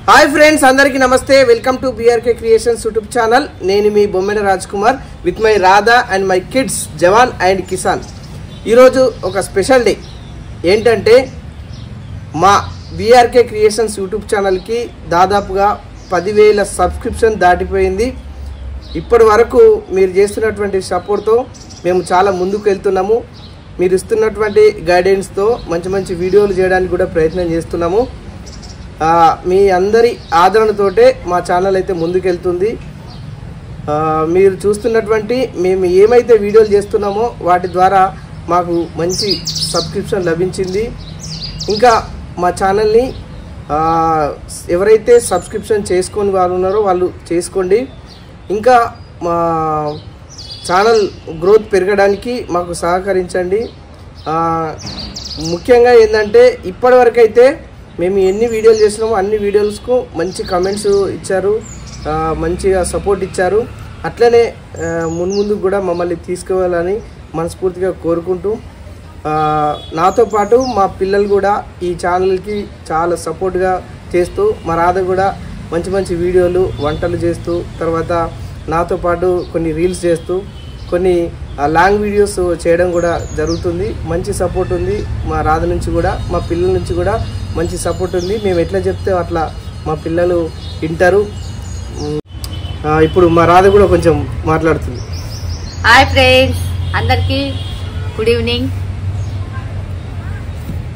hi friends अंदर की नमस्ते welcome to BRK creations YouTube channel నేను మీ Bommeda Raj Kumar with my Radha and my kids Jawan and Kisan ఈ రోజు ఒక స్పెషల్ డే ఏంటంటే మా बीआरके క్రియేషన్స్ యూట్యూబ్ ఛానల్ కి దాదాపుగా 10,000 సబ్స్క్రిప్షన్ దాటిపోయింది ఇప్పటి వరకు మీరు చేస్తున్నటువంటి సపోర్ట్ తో మేము చాలా ముందుకు వెళ్తున్నాము మీరు ఇస్తున్నటువంటి గైడెన్స్ తో మంచి మంచి వీడియోలు చేయడానికి కూడా ప్రయత్నం చేస్తున్నాము మీ అందరి ఆదరణతోటే మా ఛానల్ అయితే ముందుకెళ్తుంది మీరు చూస్తున్నటువంటి మేము ఏమైతే వీడియోలు చేస్తున్నామో వాటి ద్వారా మాకు మంచి సబ్స్క్రిప్షన్ లభించింది ఇంకా మా ఛానల్ ని ఎవరైతే సబ్స్క్రిప్షన్ చేసుకొని వారు ఉన్నారో వాళ్ళు చేసుకోండి ఇంకా మా ఛానల్ గ్రోత్ పెరగడానికి మాకు సహకరించండి ముఖ్యంగా ఏందంటే ఇప్పటివరకు అయితే మేము ఎన్ని వీడియోలు చేసినామో అన్ని వీడియోస్కు మంచి కామెంట్స్ ఇచ్చారు మంచిగా సపోర్ట్ ఇచ్చారు అట్లనే ముందు కూడా మమ్మల్ని తీసుకువెళ్ళాలని మనస్ఫూర్తిగా కోరుకుంటూ నాతో పాటు మా పిల్లలు కూడా ఈ ఛానల్కి చాలా సపోర్ట్గా చేస్తూ మా రాధ కూడా మంచి మంచి వీడియోలు వంటలు చేస్తూ తర్వాత నాతో పాటు కొన్ని రీల్స్ చేస్తూ కొన్ని లాంగ్ వీడియోస్ చేయడం కూడా జరుగుతుంది మంచి సపోర్ట్ ఉంది మా రాధ నుంచి కూడా మా పిల్లల నుంచి కూడా మంచి సపోర్ట్ ఉంది మేము ఎట్లా చెప్తే అట్లా మా పిల్లలు వింటారు ఇప్పుడు మా రాధ కూడా కొంచెం మాట్లాడుతుంది హాయ్ ఫ్రెండ్స్ అందరికీ గుడ్ ఈవినింగ్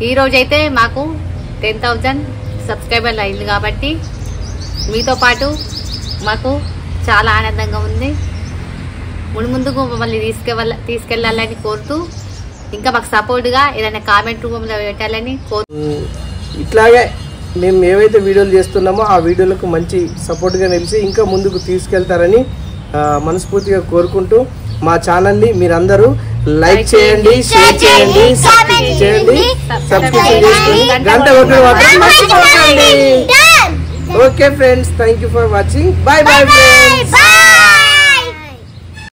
ఈ రోజు అయితే మాకు 10,000 సబ్స్క్రైబర్లు అయింది కాబట్టి మీతో పాటు మాకు చాలా ఆనందంగా ఉంది ముందుకు మమ్మల్ని తీసుకెళ్ళాలని కోరుతూ ఇంకా మాకు సపోర్ట్గా ఏదైనా కామెంట్ రూపంలో పెట్టాలని కోరుతూ ఇట్లాగే మేము ఏవైతే వీడియోలు చేస్తున్నామో ఆ వీడియోలకు మంచి సపోర్ట్గా నిలిచి ఇంకా ముందుకు తీసుకెళ్తారని మనస్ఫూర్తిగా కోరుకుంటూ మా ఛానల్ని మీరందరూ లైక్ చేయండి షేర్ చేయండి సబ్స్క్రైబ్ చేయండి సబ్స్క్రిప్షన్ చేసుకోండి గంట కొట్టడం మాత్రం మర్చిపోకండి okay friends thank you for watching bye bye friends